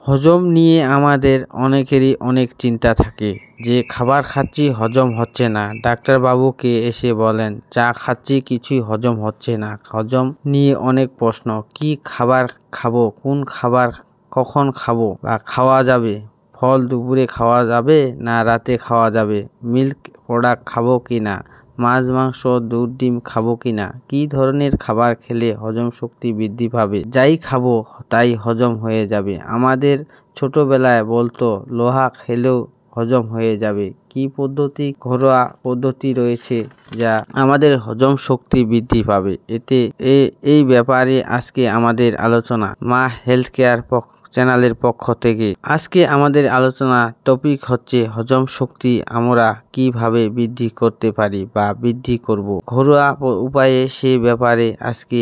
হজম নিয়ে আমাদের অনেকেরই অনেক চিন্তা থাকে যে খাবার খাচ্ছি হজম হচ্ছে না। ডাক্তারবাবুকে এসে বলেন চা খাচ্ছি কিছুই হজম হচ্ছে না। হজম নিয়ে অনেক প্রশ্ন, কি খাবার খাবো, কোন খাবার কখন খাবো বা খাওয়া যাবে, ফল দুপুরে খাওয়া যাবে না রাতে খাওয়া যাবে, মিল্ক প্রোডাক্ট খাবো কি না, মাছ মাংস দুধ ডিম খাবো কি না, কি ধরনের খাবার খেলে হজম শক্তি বৃদ্ধি পাবে, যাই খাবো তাই হজম হয়ে যাবে। আমাদের ছোটবেলায় বলতো লোহা খেলেও হজম হয়ে যাবে। কি পদ্ধতি, ঘরোয়া পদ্ধতি রয়েছে যা আমাদের হজম শক্তি বৃদ্ধি পাবে। এই ব্যাপারে আজকে আমাদের আলোচনা মা হেলথ কেয়ার চ্যানেলের পক্ষ থেকে। আজকে আমাদের আলোচনা টপিক হচ্ছে হজম শক্তি আমরা কিভাবে বৃদ্ধি করতে পারি বা বৃদ্ধি করব ঘরোয়া উপায়ে। সে ব্যাপারে আজকে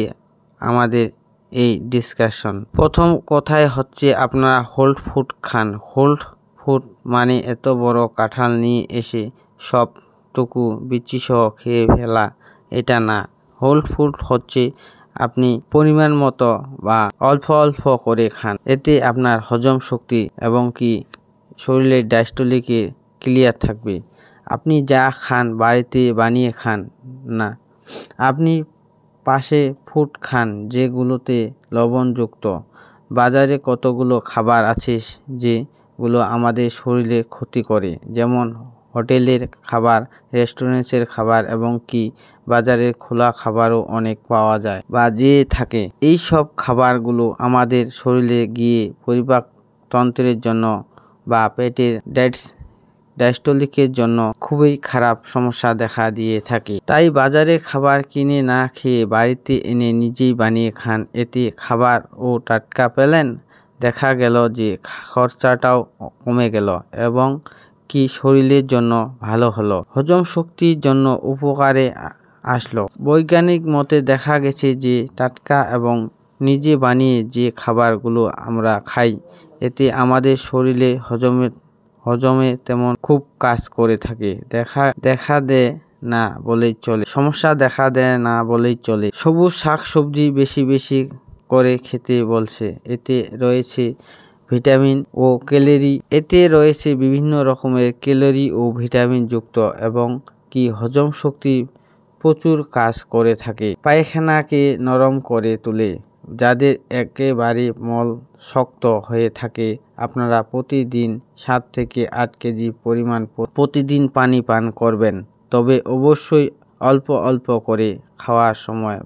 আমাদের এই ডিসকাশন। প্রথম কথায় হচ্ছে আপনারা হোল ফুড খান। হোল ফুড মানে এত বড় কাঁঠাল নিয়ে এসে সবটুকু বিচিসহ খেয়ে ফেলা, এটা না। হোল ফুড হচ্ছে আপনি পরিমাণ মতো বা অল্প অল্প করে খান। এতে আপনার হজম শক্তি এবং কি শরীরের ডায়াস্টোলিকে ক্লিয়ার থাকবে। আপনি যা খান বাড়িতে বানিয়ে খান না, আপনি পাশে ফুড খান যেগুলোতে লবণযুক্ত। বাজারে কতগুলো খাবার আছে যেগুলো আমাদের শরীরে ক্ষতি করে, যেমন হোটেলের খাবার, রেস্টুরেন্টের খাবার এবং কি বাজারের খোলা খাবারও অনেক পাওয়া যায় বা যে থাকে। এই সব খাবারগুলো আমাদের শরীরে গিয়ে পরিপাকতন্ত্রের জন্য বা পেটের ডায়াস্টোলিকের জন্য খুবই খারাপ সমস্যা দেখা দিয়ে থাকে। তাই বাজারে খাবার কিনে না খেয়ে বাড়িতে এনে নিজেই বানিয়ে খান। এতে খাবার ও টাটকা পেলেন, দেখা গেল যে খরচাটাও কমে গেল এবং কি শরীরের জন্য ভালো হলো, হজম শক্তির জন্য উপকারে আসলো। বৈজ্ঞানিক মতে দেখা গেছে যে টাটকা এবং নিজে বানিয়ে যে খাবারগুলো আমরা খাই, এতে আমাদের শরীরে হজমে তেমন খুব কাজ করে থাকে। দেখা দেয় না বলেই চলে, সমস্যা দেখা দেয় না বলেই চলে। সবুজ শাক সবজি বেশি বেশি করে খেতে বলছে। এতে রয়েছে ভিটামিন ও ক্যালোরি। এতে রয়েছে বিভিন্ন রকমের ক্যালোরি ও ভিটামিন যুক্ত এবং কি হজম শক্তি প্রচুর কাজ করে থাকে। পায়খানাকে নরম করে তোলে। যাদের একেবারে মল শক্ত হয়ে থাকে, আপনারা প্রতিদিন 7 থেকে 8 কেজি পরিমাণ প্রতিদিন পানি পান করবেন। তবে অবশ্যই অল্প অল্প করে খাওয়ার সময়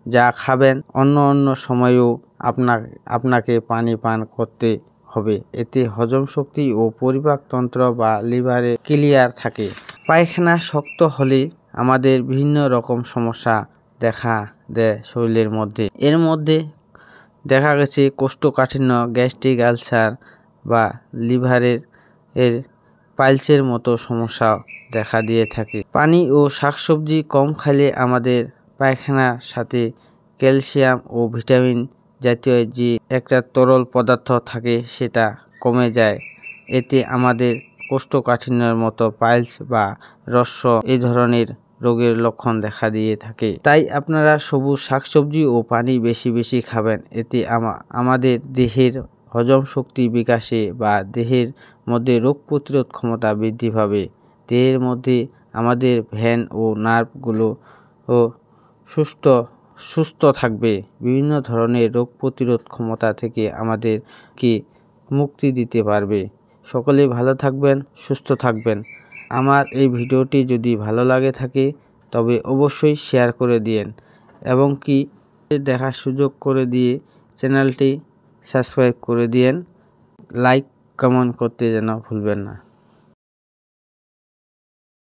যা খাবেন অন্য সময়েও আপনাকে পানি পান করতে হবে। এতে হজম শক্তি ও পরিপাকতন্ত্র বা লিভারে ক্লিয়ার থাকে। পায়খানা শক্ত হলে আমাদের বিভিন্ন রকম সমস্যা দেখা দেয় শরীরের মধ্যে। এর মধ্যে দেখা গেছে কোষ্ঠকাঠিন্য, গ্যাস্ট্রিক আলসার বা লিভারের পাইলসের মতো সমস্যা দেখা দিয়ে থাকে। পানি ও শাকসবজি কম খেলে আমাদের পায়খানার সাথে ক্যালসিয়াম ও ভিটামিন জাতীয় যে একটা তরল পদার্থ থাকে সেটা কমে যায়। এতে আমাদের কোষ্ঠকাঠিন্যের মতো পাইলস বা রস্য এই ধরনের রোগের লক্ষণ দেখা দিয়ে থাকে। তাই আপনারা সবুজ শাকসবজি ও পানি বেশি বেশি খাবেন। এতে আমাদের দেহের হজম শক্তি বিকাশে বা দেহের মধ্যে রোগ প্রতিরোধ ক্ষমতা বৃদ্ধি পাবে। দেহের মধ্যে আমাদের ভেন ও নার্ভগুলো সুস্থ থাকবে। বিভিন্ন ধরনের রোগ প্রতিরোধ ক্ষমতা থেকে আমাদেরকে মুক্তি দিতে পারবে। সকলে ভালো থাকবেন, সুস্থ থাকবেন। আমার এই ভিডিওটি যদি ভালো লাগে থাকে তবে অবশ্যই শেয়ার করে দিয়েন এবং কি দেখার সুযোগ করে দিয়ে চ্যানেলটি সাবস্ক্রাইব করে দিয়েন। লাইক কমেন্ট করতে যেন ভুলবেন না।